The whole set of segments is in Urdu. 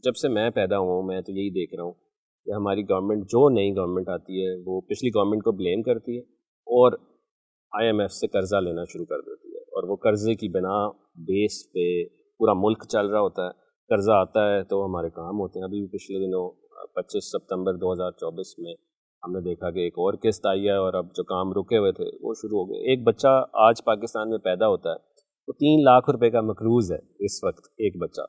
جب سے میں پیدا ہوا ہوں میں تو یہی دیکھ رہا ہوں کہ ہماری گورنمنٹ، جو نئی گورنمنٹ آتی ہے وہ پچھلی گورنمنٹ کو بلیم کرتی ہے اور IMF سے قرضہ لینا شروع کر دیتی ہے، اور وہ قرضے کی بنا بیس پہ پورا ملک چل رہا ہوتا ہے۔ قرضہ آتا ہے تو ہمارے کام ہوتے ہیں۔ ابھی بھی پچھلے دنوں 25 ستمبر 2024 میں ہم نے دیکھا کہ ایک اور قسط آئی ہے، اور اب جو کام رکے ہوئے تھے وہ شروع ہو گئے۔ ایک بچہ آج پاکستان میں پیدا ہوتا ہے تو 3 لاکھ روپے کا مقروض ہے اس وقت، ایک بچہ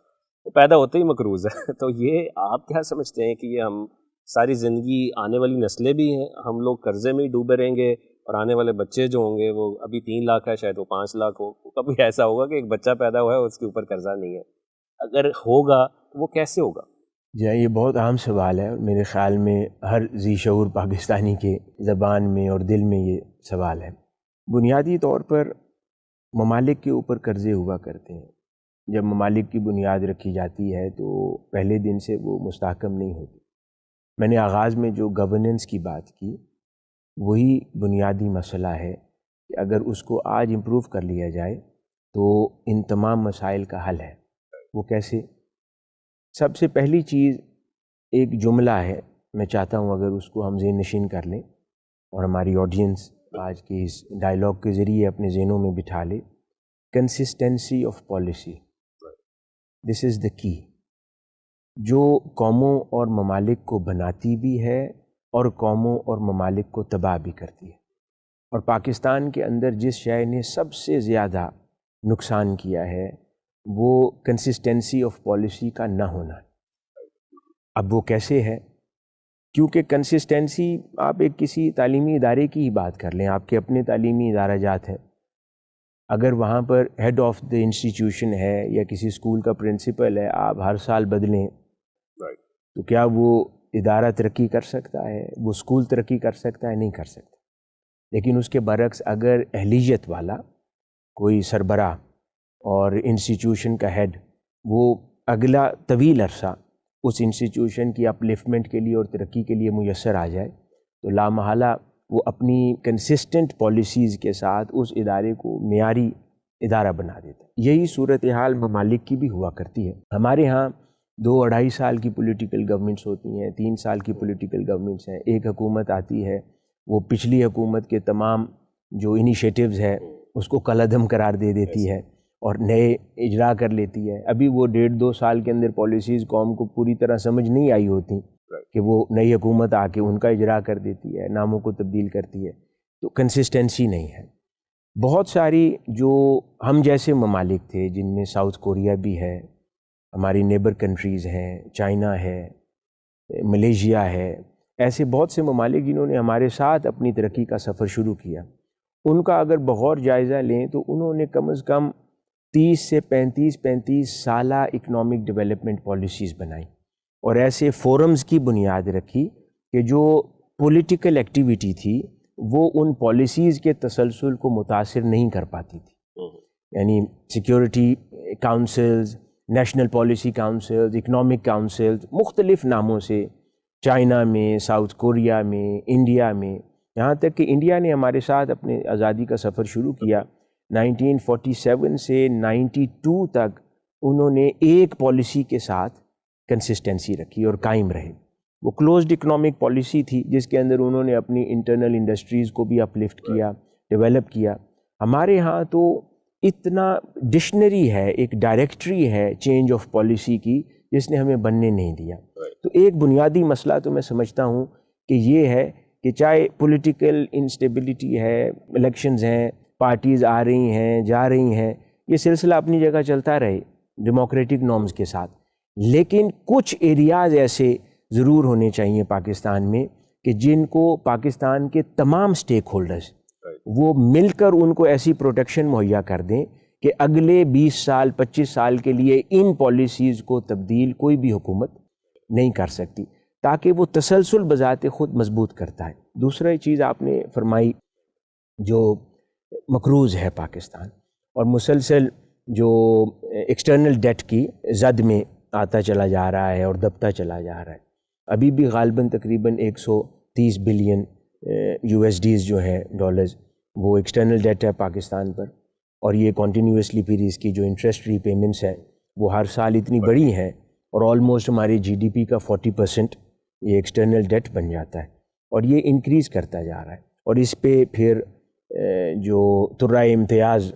وہ پیدا ہوتے ہی مقروض ہے۔ تو یہ آپ کیا سمجھتے ہیں کہ یہ ہم ساری زندگی، آنے والی نسلیں بھی ہیں، ہم لوگ قرضے میں ہی ڈوبے رہیں گے، اور آنے والے بچے جو ہوں گے وہ ابھی 3 لاکھ ہے، شاید وہ 5 لاکھ ہو، کبھی ایسا ہوگا کہ ایک بچہ پیدا ہوا ہے اس کے اوپر قرضہ نہیں ہے؟ اگر ہوگا تو وہ کیسے ہوگا؟ جی یہ بہت عام سوال ہے، اور میرے خیال میں ہر ذی شعور پاکستانی کے زبان میں اور دل میں یہ سوال ہے۔ بنیادی طور پر ممالک کے اوپر قرضے ہوا کرتے ہیں۔ جب ممالک کی بنیاد رکھی جاتی ہے تو پہلے دن سے وہ مستحکم نہیں ہوتی۔ میں نے آغاز میں جو گورننس کی بات کی، وہی بنیادی مسئلہ ہے کہ اگر اس کو آج امپروو کر لیا جائے تو ان تمام مسائل کا حل ہے۔ وہ کیسے؟ سب سے پہلی چیز ایک جملہ ہے، میں چاہتا ہوں اگر اس کو ہم ذہن نشین کر لیں اور ہماری آڈینس آج کے اس ڈائلاگ کے ذریعے اپنے ذہنوں میں بٹھا لے: کنسسٹنسی آف پالیسی، دس از دا کی، جو قوموں اور ممالک کو بناتی بھی ہے اور قوموں اور ممالک کو تباہ بھی کرتی ہے۔ اور پاکستان کے اندر جس شے نے سب سے زیادہ نقصان کیا ہے وہ کنسسٹنسی آف پالیسی کا نہ ہونا ہے۔ اب وہ کیسے ہے؟ کیونکہ کنسسٹنسی، آپ ایک کسی تعلیمی ادارے کی ہی بات کر لیں، آپ کے اپنے تعلیمی ادارہ جات ہیں، اگر وہاں پر ہیڈ آف دا انسٹیٹیوشن ہے یا کسی اسکول کا پرنسپل ہے، آپ ہر سال بدلیں تو کیا وہ ادارہ ترقی کر سکتا ہے؟ وہ اسکول ترقی کر سکتا ہے؟ نہیں کر سکتا۔ لیکن اس کے برعکس اگر اہلیت والا کوئی سربراہ اور انسٹیٹیوشن کا ہیڈ وہ اگلا طویل عرصہ اس انسٹیٹیوشن کی اپلفٹمنٹ کے لیے اور ترقی کے لیے میسر آ جائے تو لامحالہ وہ اپنی کنسسٹنٹ پالیسیز کے ساتھ اس ادارے کو معیاری ادارہ بنا دیتا ہے۔ یہی صورتحال ممالک کی بھی ہوا کرتی ہے۔ ہمارے ہاں 2-2.5 سال کی پولیٹیکل گورنمنٹس ہوتی ہیں، 3 سال کی پولیٹیکل گورنمنٹس ہیں۔ ایک حکومت آتی ہے، وہ پچھلی حکومت کے تمام جو انیشیٹوز ہے اس کو کالعدم قرار دے دیتی ہے اور نئے اجرا کر لیتی ہے۔ ابھی وہ 1.5-2 سال کے اندر پالیسیز قوم کو پوری طرح سمجھ نہیں آئی ہوتی کہ وہ نئی حکومت آ کے ان کا اجرا کر دیتی ہے، ناموں کو تبدیل کرتی ہے، تو کنسسٹنسی نہیں ہے۔ بہت ساری جو ہم جیسے ممالک تھے، جن میں ساؤتھ کوریا بھی ہے، ہماری نیبر کنٹریز ہیں، چائنا ہے، ملیشیا ہے، ایسے بہت سے ممالک جنہوں نے ہمارے ساتھ اپنی ترقی کا سفر شروع کیا، ان کا اگر بغور جائزہ لیں تو انہوں نے کم از کم 30 سے 35 سالہ اکنامک ڈیولپمنٹ پالیسیز بنائیں اور ایسے فورمز کی بنیاد رکھی کہ جو پولیٹیکل ایکٹیویٹی تھی وہ ان پالیسیز کے تسلسل کو متاثر نہیں کر پاتی تھی۔ یعنی security councils, national policy councils, economic councils, مختلف ناموں سے چائنا میں، ساؤتھ کوریا میں، انڈیا میں، یہاں تک کہ انڈیا نے ہمارے ساتھ اپنے آزادی کا سفر شروع کیا 1947 سے 92 تک، انہوں نے ایک پالیسی کے ساتھ کنسسٹنسی رکھی اور قائم رہے۔ وہ کلوزڈ اکنامک پالیسی تھی جس کے اندر انہوں نے اپنی انٹرنل انڈسٹریز کو بھی اپلفٹ کیا، ڈیولپ کیا۔ ہمارے ہاں تو اتنا ڈکشنری ہے، ایک ڈائریکٹری ہے چینج آف پالیسی کی، جس نے ہمیں بننے نہیں دیا۔ تو ایک بنیادی مسئلہ تو میں سمجھتا ہوں کہ یہ ہے کہ چاہے پولیٹیکل انسٹیبلٹی ہے، الیکشنز ہیں، پارٹیز آ رہی ہیں جا رہی ہیں، یہ سلسلہ اپنی جگہ چلتا رہے ڈیموکریٹک نارمز کے ساتھ، لیکن کچھ ایریاز ایسے ضرور ہونے چاہیے پاکستان میں کہ جن کو پاکستان کے تمام سٹیک ہولڈرز وہ مل کر ان کو ایسی پروٹیکشن مہیا کر دیں کہ اگلے 20 سال 25 سال کے لیے ان پالیسیز کو تبدیل کوئی بھی حکومت نہیں کر سکتی، تاکہ وہ تسلسل بذات خود مضبوط کرتا ہے۔ دوسرا چیز آپ نے فرمائی جو مقروض ہے پاکستان، اور مسلسل جو ایکسٹرنل ڈیٹ کی زد میں آتا چلا جا رہا ہے اور دبتا چلا جا رہا ہے۔ ابھی بھی غالباً تقریباً 130 بلین USDs جو ہیں ڈالرز، وہ ایکسٹرنل ڈیٹ ہے پاکستان پر، اور یہ کنٹینیوسلی پھر اس کی جو انٹرسٹ ری پیمنٹس ہیں وہ ہر سال اتنی بڑی ہیں اور آلموسٹ ہماری GDP کا 40% یہ ایکسٹرنل ڈیٹ بن جاتا ہے، اور یہ انکریز کرتا جا رہا ہے. اور اس پہ پھر جو ترائے امتیاز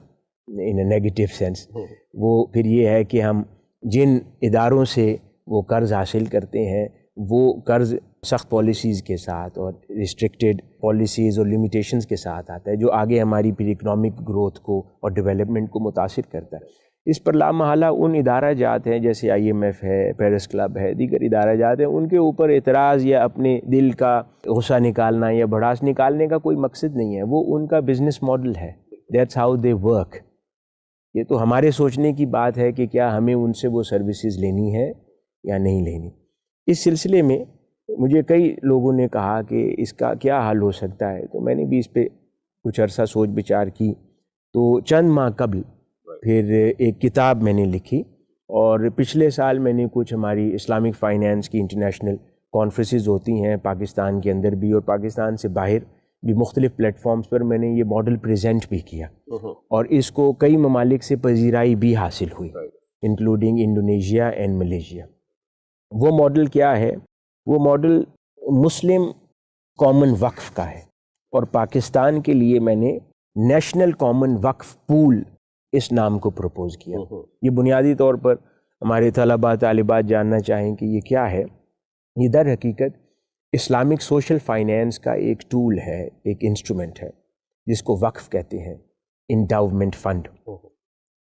ان اے نیگیٹو سینس وہ پھر یہ ہے کہ ہم جن اداروں سے وہ قرض حاصل کرتے ہیں وہ قرض سخت پالیسیز کے ساتھ اور ریسٹرکٹیڈ پالیسیز اور لیمیٹیشنز کے ساتھ آتا ہے، جو آگے ہماری پھر اکنامک گروتھ کو اور ڈیولپمنٹ کو متاثر کرتا ہے. اس پر لامحالہ ان ادارہ جات ہیں جیسے IMF ہے، پیرس کلب ہے، دیگر ادارہ جات ہیں، ان کے اوپر اعتراض یا اپنے دل کا غصہ نکالنا یا بھڑاس نکالنے کا کوئی مقصد نہیں ہے. وہ ان کا بزنس ماڈل ہے، دیٹس ہاؤ دے ورک. یہ تو ہمارے سوچنے کی بات ہے کہ کیا ہمیں ان سے وہ سروسز لینی ہے یا نہیں لینی. اس سلسلے میں مجھے کئی لوگوں نے کہا کہ اس کا کیا حل ہو سکتا ہے، تو میں نے بھی اس پہ کچھ عرصہ سوچ بچار کی. تو چند ماہ قبل پھر ایک کتاب میں نے لکھی، اور پچھلے سال میں نے کچھ ہماری اسلامک فائنینس کی انٹرنیشنل کانفرنسز ہوتی ہیں پاکستان کے اندر بھی اور پاکستان سے باہر بھی، مختلف پلیٹ فارمز پر میں نے یہ ماڈل پریزنٹ بھی کیا، اور اس کو کئی ممالک سے پذیرائی بھی حاصل ہوئی، انکلوڈنگ انڈونیشیا اینڈ ملیشیا. وہ ماڈل کیا ہے؟ وہ ماڈل مسلم کامن وقف کا ہے، اور پاکستان کے لیے میں نے نیشنل کامن وقف پول اس نام کو پروپوز کیا. یہ بنیادی طور پر ہمارے طلباء طالبات جاننا چاہیں کہ یہ کیا ہے. یہ در حقیقت اسلامک سوشل فائنینس کا ایک ٹول ہے، ایک انسٹرومنٹ ہے جس کو وقف کہتے ہیں، انڈاؤمنٹ فنڈ.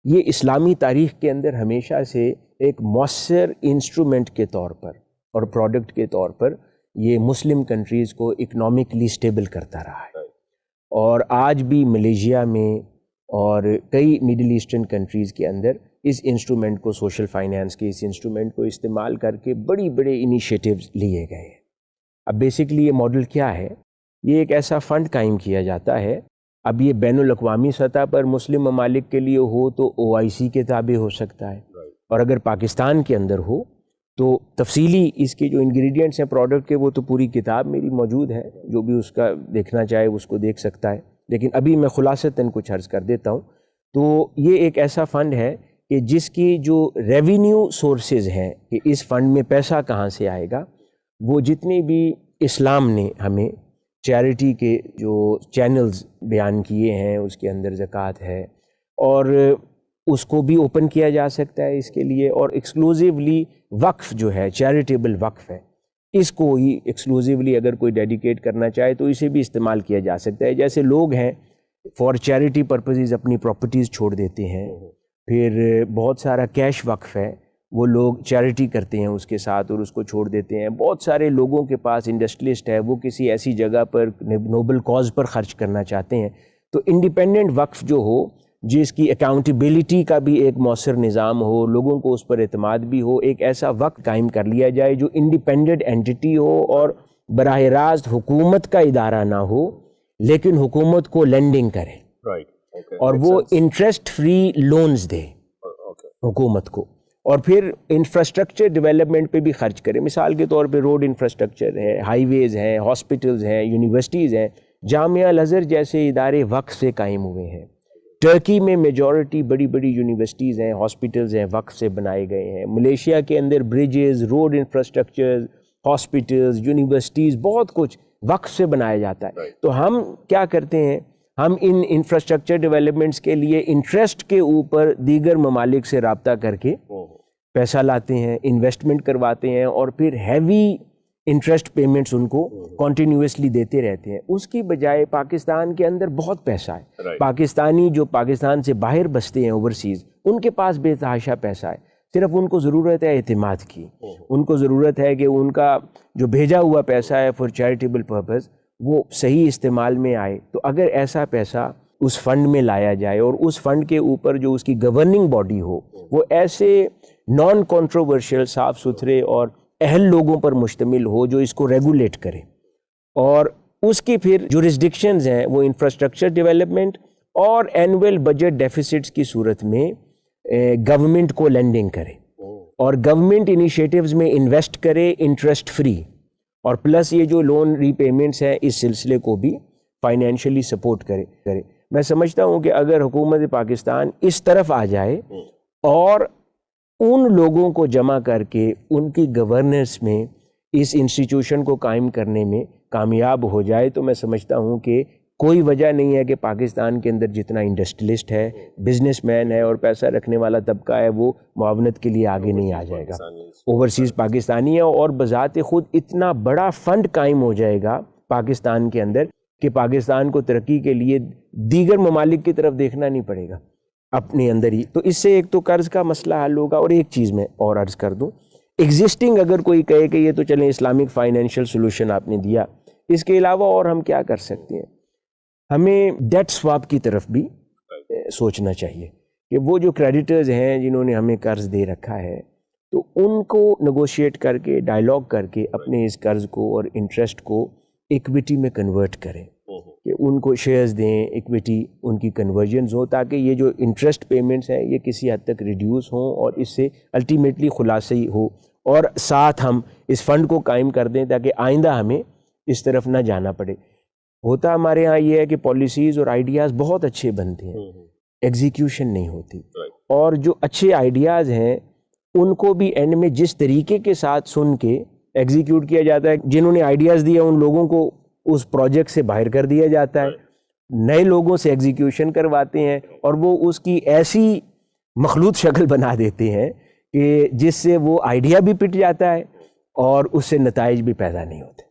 یہ اسلامی تاریخ کے اندر ہمیشہ سے ایک مؤثر انسٹرومنٹ کے طور پر اور پروڈکٹ کے طور پر یہ مسلم کنٹریز کو اکنامکلی سٹیبل کرتا رہا ہے. اور آج بھی ملیشیا میں اور کئی مڈل ایسٹرن کنٹریز کے اندر اس انسٹرومنٹ کو، سوشل فائنینس کے اس انسٹرومنٹ کو استعمال کر کے بڑے انیشیٹیوز لیے گئے ہیں. اب بیسکلی یہ ماڈل کیا ہے؟ یہ ایک ایسا فنڈ قائم کیا جاتا ہے. اب یہ بین الاقوامی سطح پر مسلم ممالک کے لیے ہو تو OIC کے تابع ہو سکتا ہے، اور اگر پاکستان کے اندر ہو تو تفصیلی اس کے جو انگریڈینٹس ہیں پروڈکٹ کے، وہ تو پوری کتاب میری موجود ہے، جو بھی اس کا دیکھنا چاہے اس کو دیکھ سکتا ہے. لیکن ابھی میں خلاصتاً کچھ عرض کر دیتا ہوں. تو یہ ایک ایسا فنڈ ہے کہ جس کی جو ریونیو سورسز ہیں کہ اس فنڈ میں پیسہ کہاں سے آئے گا، وہ جتنی بھی اسلام نے ہمیں چیریٹی کے جو چینلز بیان کیے ہیں اس کے اندر زکوٰۃ ہے، اور اس کو بھی اوپن کیا جا سکتا ہے اس کے لیے. اور ایکسکلوزیولی وقف جو ہے، چیریٹیبل وقف ہے، اس کو ہی ایکسکلوزیولی اگر کوئی ڈیڈیکیٹ کرنا چاہے تو اسے بھی استعمال کیا جا سکتا ہے. جیسے لوگ ہیں فار چیریٹی پرپزز اپنی پراپرٹیز چھوڑ دیتے ہیں، پھر بہت سارا کیش وقف ہے، وہ لوگ چیریٹی کرتے ہیں اس کے ساتھ اور اس کو چھوڑ دیتے ہیں. بہت سارے لوگوں کے پاس انڈسٹریلسٹ ہے، وہ کسی ایسی جگہ پر نوبل کاز پر خرچ کرنا چاہتے ہیں. تو انڈیپینڈنٹ وقف جو ہو، جس کی اکاؤنٹیبلٹی کا بھی ایک مؤثر نظام ہو، لوگوں کو اس پر اعتماد بھی ہو، ایک ایسا وقت قائم کر لیا جائے جو انڈیپینڈنٹ اینٹی ہو اور براہ راست حکومت کا ادارہ نہ ہو، لیکن حکومت کو لینڈنگ کرے، اور وہ انٹرسٹ فری لونز دے حکومت کو، اور پھر انفراسٹرکچر ڈیولپمنٹ پہ بھی خرچ کرے. مثال کے طور پہ روڈ انفراسٹرکچر ہے، ہائی ویز ہیں، ہاسپٹلز ہیں، یونیورسٹیز ہیں. جامعہ الازہر جیسے ادارے وقف سے قائم ہوئے ہیں. ٹرکی میں میجورٹی بڑی یونیورسٹیز ہیں، ہاسپٹلز ہیں، وقف سے بنائے گئے ہیں. ملیشیا کے اندر bridges, road infrastructure, hospitals, universities, بہت کچھ وقف سے بنایا جاتا ہے. تو ہم کیا کرتے ہیں؟ ہم ان انفراسٹرکچر ڈیولپمنٹس کے لیے انٹرسٹ کے اوپر دیگر ممالک سے رابطہ کر کے پیسہ لاتے ہیں، انویسٹمنٹ کرواتے ہیں، اور پھر ہیوی انٹرسٹ پیمنٹس ان کو کنٹینیوسلی دیتے رہتے ہیں. اس کی بجائے پاکستان کے اندر بہت پیسہ ہے. پاکستانی جو پاکستان سے باہر بستے ہیں اوورسیز، ان کے پاس بے تحاشا پیسہ ہے. صرف ان کو ضرورت ہے اعتماد کی. ان کو ضرورت ہے کہ ان کا جو بھیجا ہوا پیسہ ہے فار چیریٹیبل پرپز وہ صحیح استعمال میں آئے. تو اگر ایسا پیسہ اس فنڈ میں لایا جائے اور اس فنڈ کے اوپر جو اس کی گورننگ باڈی ہو وہ ایسے نان کنٹروورشل، صاف ستھرے اور اہل لوگوں پر مشتمل ہو جو اس کو ریگولیٹ کرے، اور اس کی پھر جورسڈکشنز ہیں وہ انفراسٹرکچر ڈیولپمنٹ اور اینول بجٹ ڈیفیسٹس کی صورت میں گورنمنٹ کو لینڈنگ کرے، اور گورنمنٹ انیشیٹیوز میں انویسٹ کرے انٹرسٹ فری، اور پلس یہ جو لون ری پیمنٹس ہیں اس سلسلے کو بھی فائنینشلی سپورٹ کرے. میں سمجھتا ہوں کہ اگر حکومت پاکستان اس طرف آ جائے اور ان لوگوں کو جمع کر کے ان کی گورننس میں اس انسٹیٹیوشن کو قائم کرنے میں کامیاب ہو جائے تو میں سمجھتا ہوں کہ کوئی وجہ نہیں ہے کہ پاکستان کے اندر جتنا انڈسٹریلسٹ ہے، بزنس مین ہے اور پیسہ رکھنے والا طبقہ ہے وہ معاونت کے لیے آگے نہیں آ جائے گا۔ اوورسیز پاکستانی ہے اور بذات خود اتنا بڑا فنڈ قائم ہو جائے گا پاکستان کے اندر کہ پاکستان کو ترقی کے لیے دیگر ممالک کی طرف دیکھنا نہیں پڑے گا اپنے اندر ہی۔ تو اس سے ایک تو قرض کا مسئلہ حل ہوگا، اور ایک چیز میں اور عرض کر دوں، ایگزسٹنگ اگر کوئی کہے کہ یہ تو چلیں اسلامک فائنینشیل سولوشن آپ نے دیا، اس کے علاوہ اور ہم کیا کر سکتے ہیں؟ ہمیں ڈیٹ سواپ کی طرف بھی سوچنا چاہیے کہ وہ جو کریڈیٹرز ہیں جنہوں نے ہمیں قرض دے رکھا ہے تو ان کو نگوشیٹ کر کے ڈائیلاگ کر کے اپنے اس قرض کو اور انٹرسٹ کو ایکویٹی میں کنورٹ کریں، کہ ان کو شیئرز دیں، ایکویٹی ان کی کنورژنز ہوں تاکہ یہ جو انٹرسٹ پیمنٹس ہیں یہ کسی حد تک ریڈیوس ہوں اور اس سے الٹیمیٹلی خلاصی ہو، اور ساتھ ہم اس فنڈ کو قائم کر دیں تاکہ آئندہ ہمیں اس طرف نہ جانا پڑے۔ ہوتا ہمارے ہاں یہ ہے کہ پالیسیز اور آئیڈیاز بہت اچھے بنتے ہیں، ایگزیکیوشن نہیں ہوتی، اور جو اچھے آئیڈیاز ہیں ان کو بھی اینڈ میں جس طریقے کے ساتھ سن کے ایگزیکیوٹ کیا جاتا ہے، جنہوں نے آئیڈیاز دیے ان لوگوں کو اس پروجیکٹ سے باہر کر دیا جاتا ہے، نئے لوگوں سے ایگزیکیوشن کرواتے ہیں اور وہ اس کی ایسی مخلوط شکل بنا دیتے ہیں کہ جس سے وہ آئیڈیا بھی پٹ جاتا ہے اور اس سے نتائج بھی پیدا نہیں ہوتے۔